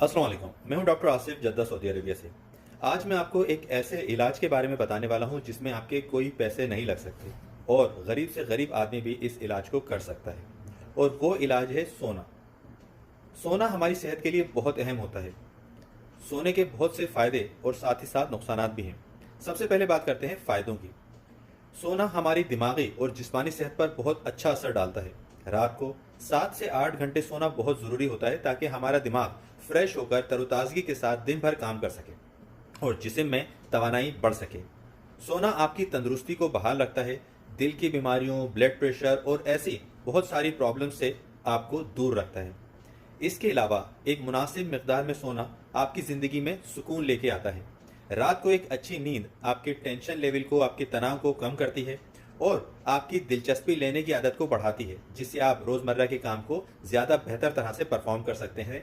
अस्सलाम वालेकुम। मैं हूं doctor Asif Jeddah Saudi Arabia से। आज मैं आपको एक ऐसे इलाज के बारे में बताने वाला हूं जिसमें आपके कोई पैसे नहीं लग सकते और गरीब से गरीब आदमी भी इस इलाज को कर सकता है। और वो इलाज है सोना। सोना हमारी सेहत के लिए बहुत अहम होता है। सोने के बहुत से फ़ायदे और साथ ही साथ नुकसानात भी हैं। सबसे पहले बात करते हैं फ़ायदों की। सोना हमारी दिमागी और जिस्मानी सेहत पर बहुत अच्छा असर डालता है। रात को 7 से 8 घंटे सोना बहुत ज़रूरी होता है ताकि हमारा दिमाग फ्रेश होकर तरोताज़गी के साथ दिन भर काम कर सके और जिस्म में तवानाई बढ़ सके। सोना आपकी तंदुरुस्ती को बहाल रखता है, दिल की बीमारियों, ब्लड प्रेशर और ऐसी बहुत सारी प्रॉब्लम से आपको दूर रखता है। इसके अलावा एक मुनासिब मिकदार में सोना आपकी ज़िंदगी में सुकून लेके आता है। रात को एक अच्छी नींद आपके टेंशन लेवल को, आपके तनाव को कम करती है और आपकी दिलचस्पी लेने की आदत को बढ़ाती है, जिससे आप रोज़मर्रा के काम को ज़्यादा बेहतर तरह से परफॉर्म कर सकते हैं।